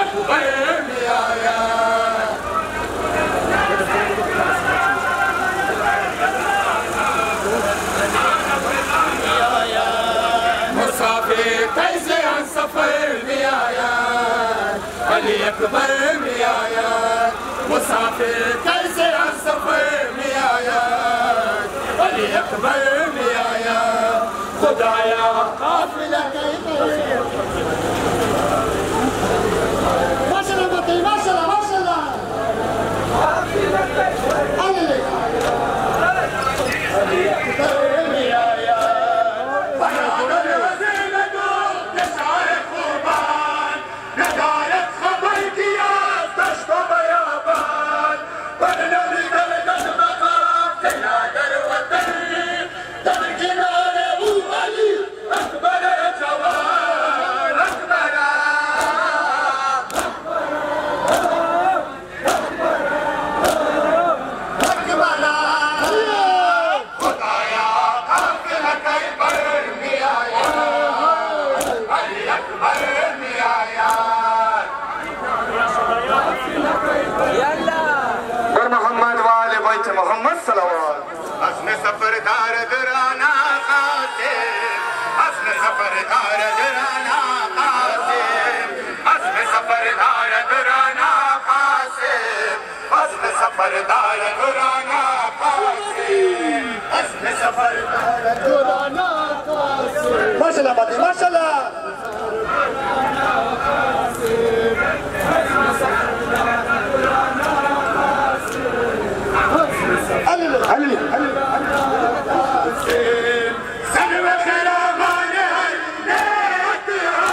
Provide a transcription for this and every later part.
अकबर में आया। मुसाफिर कैसे हम सफर में आया, अली अकबर में आया। मुसाफिर कैसे हम सफर में आया, अली अकबर में आया। खुदाया काफिला माशाल्लाह बताइए, माशाल्लाह माशाल्लाह। अली अकबर में आया। मोहम्मद सलावत हसन सफरदार दराना खाते, हसन सफरदार दराना खाते, हसन सफरदार दराना खाते, हसन सफरदार दराना खाते, हसन सफरदार दराना खाते। माशाल्लाह बाती माशाल्लाह। علي سلم خرامان هيمتها،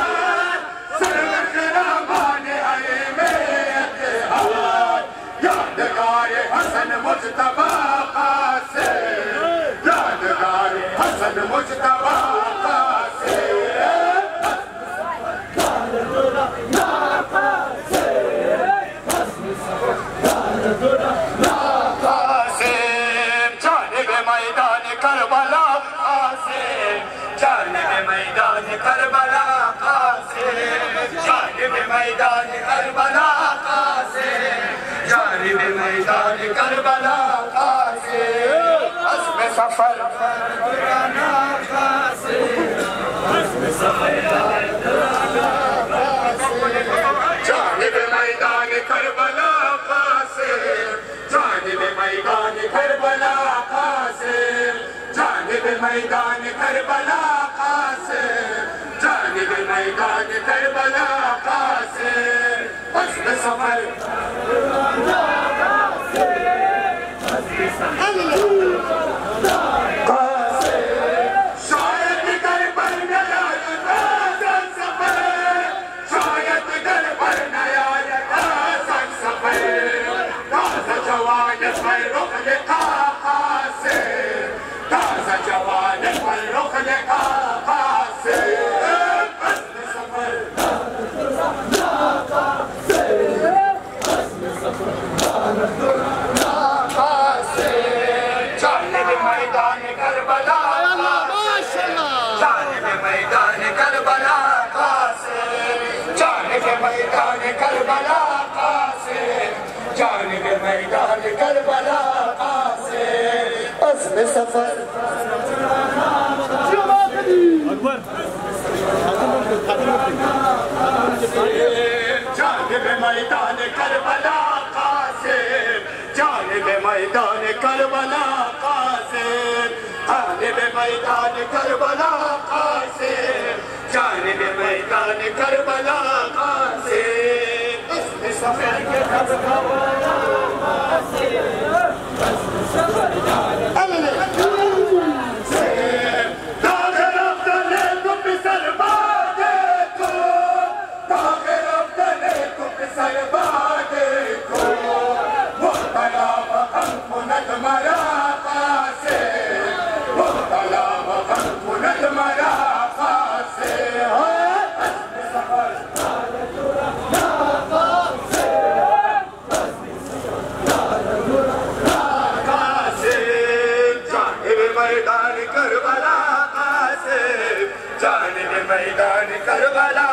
سلم خرامان هيمتها، يادگار حسن مجتبى قاسم، يادگار حسن مجتبى قاسم. करबला कासिम, जानिब मैदान करबला कासिम, जानिब मैदान करबला कासिम, जानिब मैदान करबला कासिम। हस्ब सफर दराना कासिम, हस्ब सफर दराना कासिम, जानिब मैदान करबला कासिम, जानिब मैदान करबला कासिम, जानिब मैदान करबला कासिम, जानिब मैदान करबला कासिम। हस्ब सफर शायद करबल न आए कासिम सफर, शायद करबल न आए कासिम सफर। ताज़ा जवान पर रुख लिखा कासिम, ताज़ा जवान पर रुख लिखा कासिम। हस्ब सफर जानिब मैदान करबला कासिम, जानिब मैदान करबला कासिम, जानिब मैदान करबला कासिम, जानिब मैदान करबला कासिम। हस्ब सफर अकबर जानिब मैदान करबला कासिम, जानिब मैदान करबला कासिम, जानिब मैदान करबला कासिम, जानिब मैदान करबला कासिम। हस्ब सफर करबला कासिम, हस्ब सफर मैदान करबला